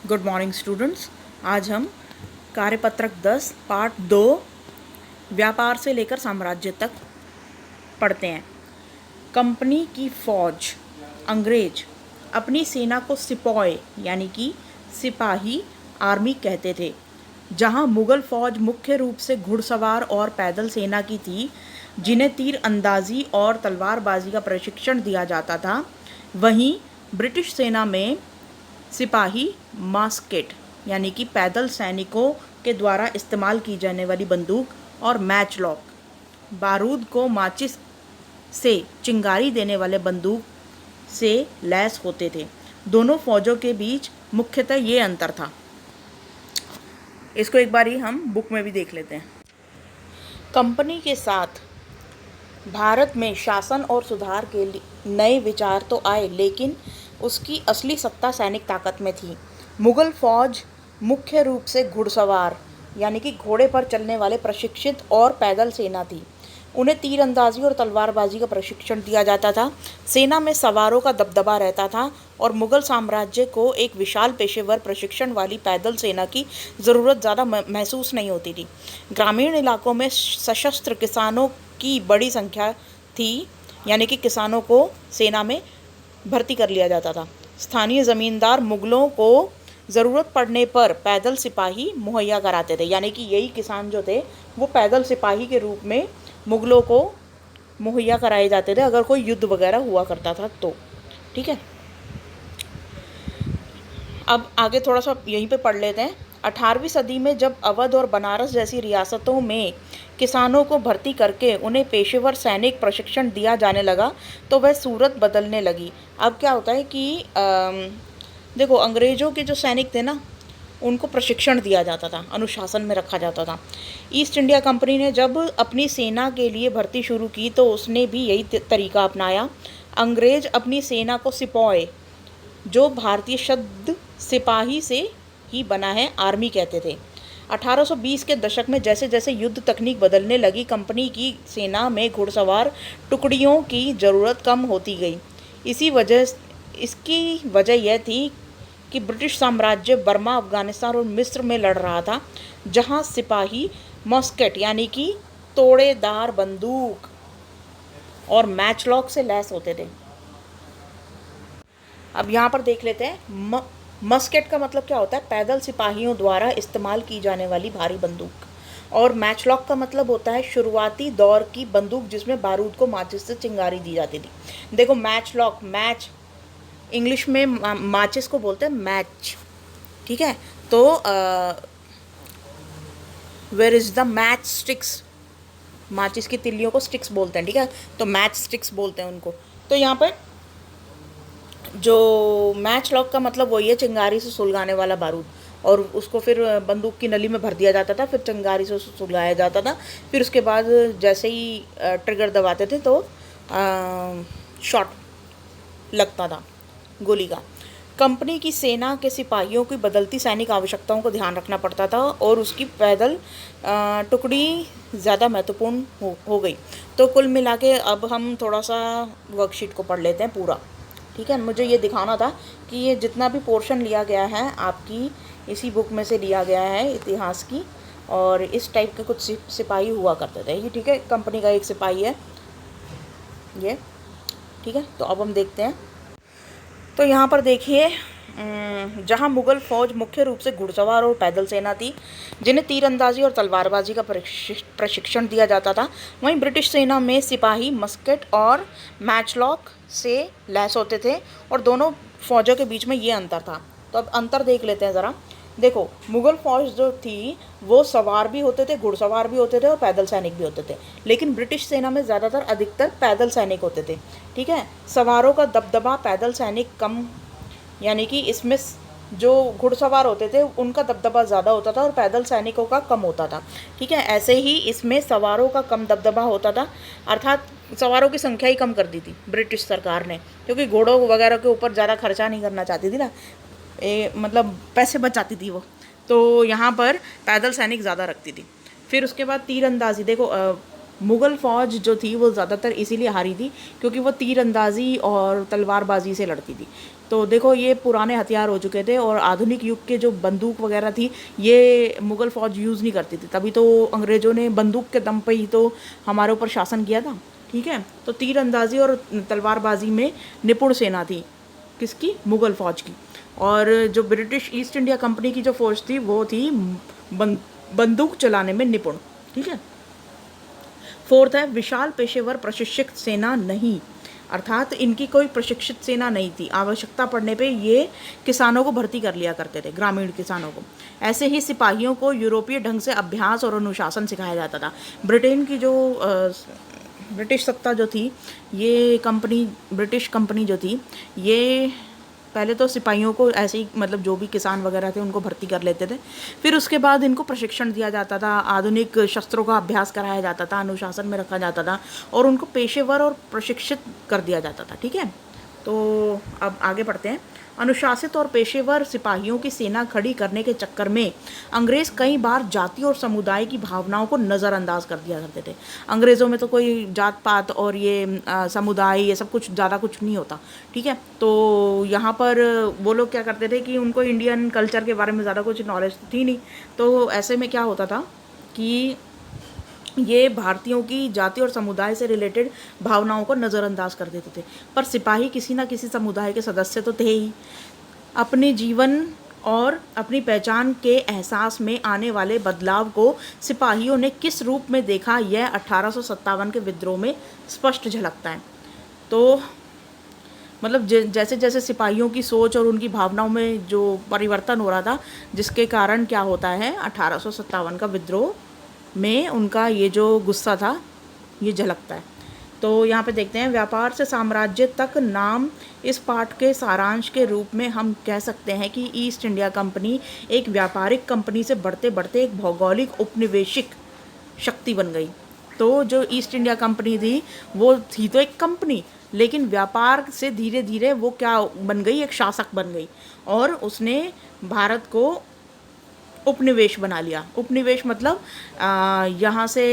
Good morning students. आज हम कार्यपत्रक 10 part 2 व्यापार से लेकर साम्राज्य तक पढ़ते हैं। कंपनी की फौज अंग्रेज अपनी सेना को सिपॉय यानी कि सिपाही आर्मी कहते थे। जहां मुगल फौज मुख्य रूप से घुड़सवार और पैदल सेना की थी, जिन्हें तीर अंदाजी और तलवारबाजी का प्रशिक्षण दिया जाता था, वहीं ब्रिटिश सेना में सिपाही मास्केट यानी कि पैदल सैनिकों के द्वारा इस्तेमाल की जाने वाली बंदूक और मैचलॉक बारूद को माचिस से चिंगारी देने वाले बंदूक से लैस होते थे। दोनों फौजों के बीच मुख्यतः ये अंतर था। इसको एक बार ही हम बुक में भी देख लेते हैं। कंपनी के साथ भारत में शासन और सुधार के नए विचार तो आए, लेकिन उसकी असली सत्ता सैनिक ताकत में थी। मुगल फौज मुख्य रूप से घुड़सवार यानी कि घोड़े पर चलने वाले प्रशिक्षित और पैदल सेना थी। उन्हें तीरंदाजी और तलवारबाजी का प्रशिक्षण दिया जाता था। सेना में सवारों का दबदबा रहता था और मुगल साम्राज्य को एक विशाल पेशेवर प्रशिक्षण वाली पैदल सेना की ज़रूरत ज़्यादा महसूस नहीं होती थी। ग्रामीण इलाकों में सशस्त्र किसानों की बड़ी संख्या थी, यानी कि किसानों को सेना में भर्ती कर लिया जाता था। स्थानीय ज़मींदार मुगलों को ज़रूरत पड़ने पर पैदल सिपाही मुहैया कराते थे, यानी कि यही किसान जो थे वो पैदल सिपाही के रूप में मुगलों को मुहैया कराए जाते थे अगर कोई युद्ध वगैरह हुआ करता था तो। ठीक है, अब आगे थोड़ा सा यहीं पे पढ़ लेते हैं। 18वीं सदी में जब अवध और बनारस जैसी रियासतों में किसानों को भर्ती करके उन्हें पेशेवर सैनिक प्रशिक्षण दिया जाने लगा तो वह सूरत बदलने लगी। अब क्या होता है कि देखो, अंग्रेज़ों के जो सैनिक थे ना, उनको प्रशिक्षण दिया जाता था, अनुशासन में रखा जाता था। ईस्ट इंडिया कंपनी ने जब अपनी सेना के लिए भर्ती शुरू की तो उसने भी यही तरीका अपनाया। अंग्रेज अपनी सेना को सिपॉय, जो भारतीय शब्द सिपाही से ही बना है, आर्मी कहते थे। 1820 के दशक में जैसे जैसे युद्ध तकनीक बदलने लगी, कंपनी की सेना में घुड़सवार टुकड़ियों की ज़रूरत कम होती गई। इसकी वजह यह थी कि ब्रिटिश साम्राज्य बर्मा, अफगानिस्तान और मिस्र में लड़ रहा था, जहां सिपाही मस्केट यानी कि तोड़ेदार बंदूक और मैचलॉक से लैस होते थे। अब यहाँ पर देख लेते हैं, मस्केट का मतलब क्या होता है? पैदल सिपाहियों द्वारा इस्तेमाल की जाने वाली भारी बंदूक। और मैचलॉक का मतलब होता है शुरुआती दौर की बंदूक जिसमें बारूद को माचिस से चिंगारी दी जाती थी। देखो, मैचलॉक, मैच इंग्लिश में माचिस को बोलते हैं मैच। ठीक है, तो where is the match sticks, माचिस की तिल्लियों को स्टिक्स बोलते हैं। ठीक है, तो मैच स्टिक्स बोलते हैं उनको। तो यहाँ पर जो मैच लॉक का मतलब वही है चिंगारी से सुलगाने वाला बारूद, और उसको फिर बंदूक की नली में भर दिया जाता था, फिर चिंगारी से सुलगाया जाता था। फिर उसके बाद जैसे ही ट्रिगर दबाते थे तो शॉट लगता था गोली का। कंपनी की सेना के सिपाहियों की बदलती सैनिक आवश्यकताओं को ध्यान रखना पड़ता था और उसकी पैदल टुकड़ी ज़्यादा महत्वपूर्ण हो गई। तो कुल मिला के अब हम थोड़ा सा वर्कशीट को पढ़ लेते हैं पूरा। ठीक है, मुझे ये दिखाना था कि ये जितना भी पोर्शन लिया गया है आपकी इसी बुक में से लिया गया है इतिहास की, और इस टाइप के कुछ सिपाही हुआ करते थे ये। ठीक है, कंपनी का एक सिपाही है ये। ठीक है, तो अब हम देखते हैं। तो यहाँ पर देखिए, जहाँ मुग़ल फ़ौज मुख्य रूप से घुड़सवार और पैदल सेना थी, जिन्हें तीरंदाजी और तलवारबाजी का प्रशिक्षण दिया जाता था, वहीं ब्रिटिश सेना में सिपाही मस्केट और मैचलॉक से लैस होते थे, और दोनों फ़ौजों के बीच में ये अंतर था। तो अब अंतर देख लेते हैं ज़रा। देखो, मुग़ल फ़ौज जो थी वो सवार भी होते थे, घुड़सवार भी होते थे और पैदल सैनिक भी होते थे, लेकिन ब्रिटिश सेना में ज़्यादातर अधिकतर पैदल सैनिक होते थे। ठीक है, सवारों का दबदबा पैदल सैनिक कम, यानी कि इसमें जो घुड़सवार होते थे उनका दबदबा ज़्यादा होता था और पैदल सैनिकों का कम होता था। ठीक है, ऐसे ही इसमें सवारों का कम दबदबा होता था, अर्थात सवारों की संख्या ही कम कर दी थी ब्रिटिश सरकार ने, क्योंकि घोड़ों वगैरह के ऊपर ज़्यादा खर्चा नहीं करना चाहती थी ना, मतलब पैसे बचाती थी वो, तो यहाँ पर पैदल सैनिक ज़्यादा रखती थी। फिर उसके बाद तीरंदाजी। देखो, मुग़ल फ़ौज जो थी वो ज़्यादातर इसीलिए हारी थी क्योंकि वो तीरंदाज़ी और तलवारबाजी से लड़ती थी। तो देखो ये पुराने हथियार हो चुके थे और आधुनिक युग के जो बंदूक वगैरह थी ये मुग़ल फ़ौज यूज़ नहीं करती थी। तभी तो अंग्रेज़ों ने बंदूक के दम पे ही तो हमारे ऊपर शासन किया था, ठीक है। तो तीरंदाज़ी और तलवारबाजी में निपुण सेना थी, किसकी? मुग़ल फ़ौज की। और जो ब्रिटिश ईस्ट इंडिया कंपनी की जो फ़ौज थी वो थी बंदूक चलाने में निपुण, ठीक है। फोर्थ है विशाल पेशेवर प्रशिक्षित सेना नहीं, अर्थात इनकी कोई प्रशिक्षित सेना नहीं थी। आवश्यकता पड़ने पे ये किसानों को भर्ती कर लिया करते थे, ग्रामीण किसानों को। ऐसे ही सिपाहियों को यूरोपीय ढंग से अभ्यास और अनुशासन सिखाया जाता था। ब्रिटेन की जो ब्रिटिश सत्ता जो थी, ये कंपनी, ब्रिटिश कंपनी जो थी, ये पहले तो सिपाहियों को ऐसे ही मतलब जो भी किसान वगैरह थे उनको भर्ती कर लेते थे। फिर उसके बाद इनको प्रशिक्षण दिया जाता था, आधुनिक शस्त्रों का अभ्यास कराया जाता था, अनुशासन में रखा जाता था और उनको पेशेवर और प्रशिक्षित कर दिया जाता था, ठीक है। तो अब आगे बढ़ते हैं। अनुशासित और पेशेवर सिपाहियों की सेना खड़ी करने के चक्कर में अंग्रेज़ कई बार जाति और समुदाय की भावनाओं को नज़रअंदाज कर दिया करते थे। अंग्रेज़ों में तो कोई जात पात और ये समुदाय ये सब कुछ ज़्यादा कुछ नहीं होता, ठीक है। तो यहाँ पर वो लोग क्या करते थे कि उनको इंडियन कल्चर के बारे में ज़्यादा कुछ नॉलेज थी नहीं। तो ऐसे में क्या होता था कि ये भारतीयों की जाति और समुदाय से रिलेटेड भावनाओं को नज़रअंदाज कर देते थे। पर सिपाही किसी न किसी समुदाय के सदस्य तो थे ही। अपने जीवन और अपनी पहचान के एहसास में आने वाले बदलाव को सिपाहियों ने किस रूप में देखा, यह 1857 के विद्रोह में स्पष्ट झलकता है। तो मतलब जैसे जैसे सिपाहियों की सोच और उनकी भावनाओं में जो परिवर्तन हो रहा था, जिसके कारण क्या होता है 1857 का विद्रोह में उनका ये जो गुस्सा था ये झलकता है। तो यहाँ पे देखते हैं, व्यापार से साम्राज्य तक नाम इस पाठ के सारांश के रूप में हम कह सकते हैं कि ईस्ट इंडिया कंपनी एक व्यापारिक कंपनी से बढ़ते बढ़ते एक भौगोलिक उपनिवेशिक शक्ति बन गई। तो जो ईस्ट इंडिया कंपनी थी वो थी तो एक कंपनी, लेकिन व्यापार से धीरे धीरे वो क्या बन गई, एक शासक बन गई और उसने भारत को उपनिवेश बना लिया। उपनिवेश मतलब यहाँ से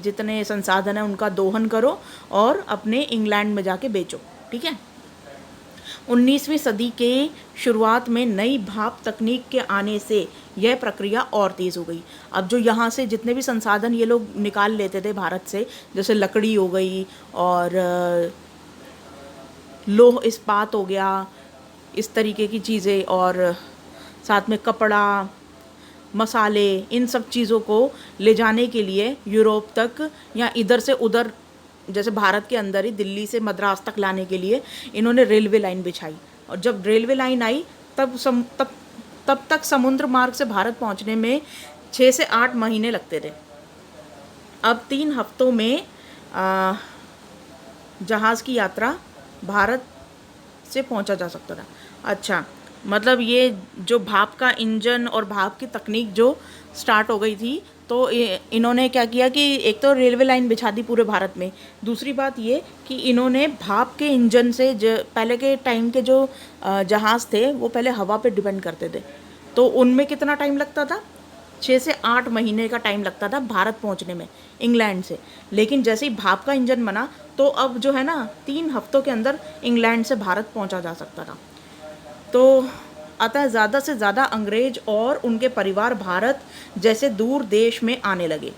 जितने संसाधन हैं उनका दोहन करो और अपने इंग्लैंड में जाके बेचो, ठीक है। 19वीं सदी के शुरुआत में नई भाप तकनीक के आने से यह प्रक्रिया और तेज़ हो गई। अब जो यहाँ से जितने भी संसाधन ये लोग निकाल लेते थे भारत से, जैसे लकड़ी हो गई और लोह इस्पात हो गया, इस तरीके की चीज़ें, और साथ में कपड़ा, मसाले, इन सब चीज़ों को ले जाने के लिए यूरोप तक या इधर से उधर, जैसे भारत के अंदर ही दिल्ली से मद्रास तक लाने के लिए इन्होंने रेलवे लाइन बिछाई। और जब रेलवे लाइन आई तब तक समुद्र मार्ग से भारत पहुंचने में 6 से 8 महीने लगते थे। अब 3 हफ्तों में जहाज़ की यात्रा भारत से पहुंचा जा सकता था। अच्छा, मतलब ये जो भाप का इंजन और भाप की तकनीक जो स्टार्ट हो गई थी, तो इन्होंने क्या किया कि एक तो रेलवे लाइन बिछा दी पूरे भारत में। दूसरी बात ये कि इन्होंने भाप के इंजन से पहले के टाइम के जो जहाज़ थे वो पहले हवा पे डिपेंड करते थे, तो उनमें कितना टाइम लगता था, 6 से 8 महीने का टाइम लगता था भारत पहुंचने में इंग्लैंड से। लेकिन जैसे ही भाप का इंजन बना तो अब जो है ना 3 हफ्तों के अंदर इंग्लैंड से भारत पहुंचा जा सकता था। तो अतः ज़्यादा से ज़्यादा अंग्रेज और उनके परिवार भारत जैसे दूर देश में आने लगे,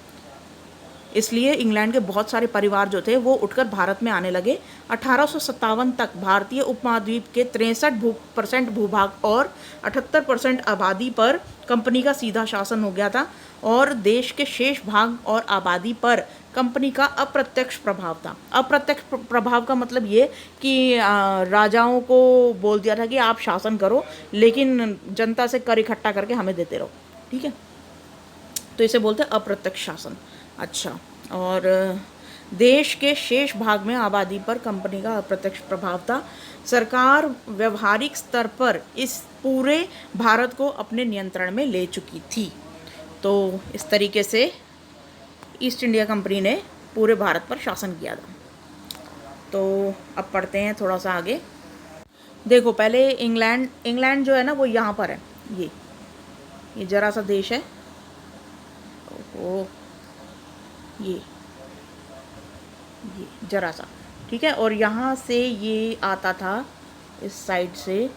इसलिए इंग्लैंड के बहुत सारे परिवार जो थे वो उठकर भारत में आने लगे। 1857 तक भारतीय उपमहाद्वीप के 63% भूभाग और 78% आबादी पर कंपनी का सीधा शासन हो गया था और देश के शेष भाग और आबादी पर कंपनी का अप्रत्यक्ष प्रभाव था। अप्रत्यक्ष प्रभाव का मतलब ये कि राजाओं को बोल दिया था कि आप शासन करो, लेकिन जनता से कर इकट्ठा करके हमें देते रहो, ठीक है। तो इसे बोलते हैं अप्रत्यक्ष शासन। अच्छा, और देश के शेष भाग में आबादी पर कंपनी का अप्रत्यक्ष प्रभाव था। सरकार व्यवहारिक स्तर पर इस पूरे भारत को अपने नियंत्रण में ले चुकी थी। तो इस तरीके से ईस्ट इंडिया कंपनी ने पूरे भारत पर शासन किया था। तो अब पढ़ते हैं थोड़ा सा आगे। देखो, पहले इंग्लैंड जो है ना वो यहाँ पर है, ये जरा सा देश है, ओ ये ये जरा सा, ठीक है। और यहाँ से ये आता था इस साइड से,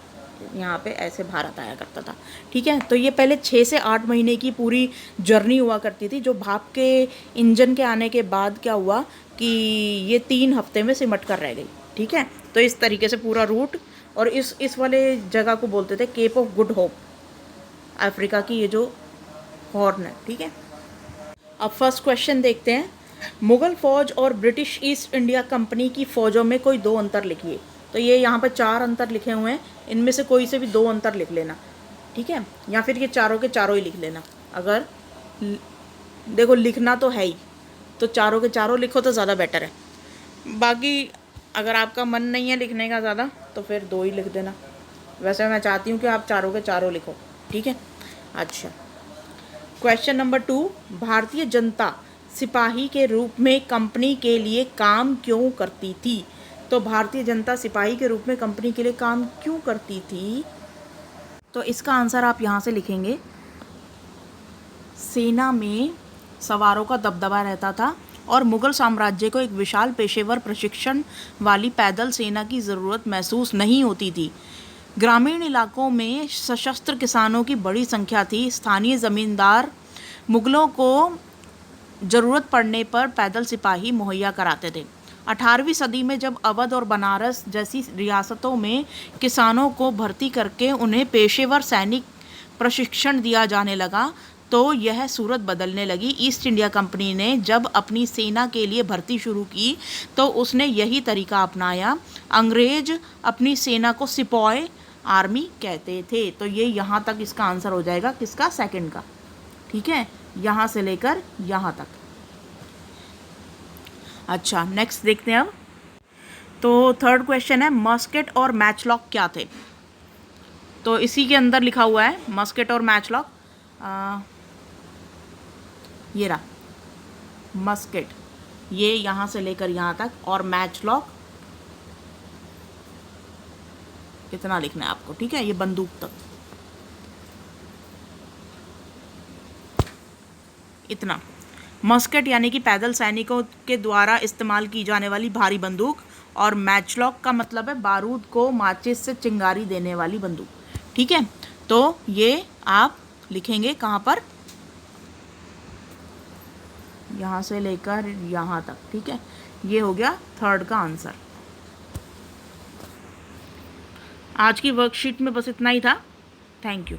यहाँ पे ऐसे भारत आया करता था, ठीक है। तो ये पहले 6 से 8 महीने की पूरी जर्नी हुआ करती थी। जो भाप के इंजन के आने के बाद क्या हुआ कि ये 3 हफ्ते में सिमट कर रह गई, ठीक है। तो इस तरीके से पूरा रूट, और इस वाले जगह को बोलते थे Cape of Good Hope, Africa की ये जो हॉर्न है, ठीक है। अब फर्स्ट क्वेश्चन देखते हैं। मुग़ल फ़ौज और ब्रिटिश ईस्ट इंडिया कंपनी की फ़ौजों में कोई 2 अंतर लिखिए। तो ये यहाँ पर 4 अंतर लिखे हुए हैं, इनमें से कोई से भी 2 अंतर लिख लेना, ठीक है। या फिर ये चारों के चारों ही लिख लेना। अगर देखो लिखना तो है ही, तो चारों के चारों लिखो तो ज़्यादा बेटर है। बाकी अगर आपका मन नहीं है लिखने का ज़्यादा तो फिर 2 ही लिख देना। वैसे मैं चाहती हूँ कि आप चारों के चारों लिखो, ठीक है। अच्छा, क्वेश्चन नंबर 2, भारतीय जनता सिपाही के रूप में कंपनी के लिए काम क्यों करती थी? तो भारतीय जनता सिपाही के रूप में कंपनी के लिए काम क्यों करती थी? तो इसका आंसर आप यहाँ से लिखेंगे, सेना में सवारों का दबदबा रहता था और मुग़ल साम्राज्य को एक विशाल पेशेवर प्रशिक्षण वाली पैदल सेना की ज़रूरत महसूस नहीं होती थी। ग्रामीण इलाकों में सशस्त्र किसानों की बड़ी संख्या थी। स्थानीय ज़मींदार मुग़लों को ज़रूरत पड़ने पर पैदल सिपाही मुहैया कराते थे। 18वीं सदी में जब अवध और बनारस जैसी रियासतों में किसानों को भर्ती करके उन्हें पेशेवर सैनिक प्रशिक्षण दिया जाने लगा तो यह सूरत बदलने लगी। ईस्ट इंडिया कंपनी ने जब अपनी सेना के लिए भर्ती शुरू की तो उसने यही तरीका अपनाया। अंग्रेज अपनी सेना को सिपॉय आर्मी कहते थे। तो ये यहाँ तक इसका आंसर हो जाएगा, किसका? सेकंड का, ठीक है, यहाँ से लेकर यहाँ तक। अच्छा, नेक्स्ट देखते हैं अब। तो थर्ड क्वेश्चन है, मस्केट और मैचलॉक क्या थे? तो इसी के अंदर लिखा हुआ है मस्केट और मैचलॉक। ये रहा मस्केट, ये यहाँ से लेकर यहाँ तक, और मैचलॉक इतना लिखना है आपको, ठीक है, ये बंदूक तक इतना। मस्केट यानी कि पैदल सैनिकों के द्वारा इस्तेमाल की जाने वाली भारी बंदूक, और मैचलॉक का मतलब है बारूद को माचिस से चिंगारी देने वाली बंदूक, ठीक है। तो ये आप लिखेंगे कहाँ पर? यहाँ से लेकर यहाँ तक, ठीक है। ये हो गया थर्ड का आंसर। आज की वर्कशीट में बस इतना ही था। Thank you.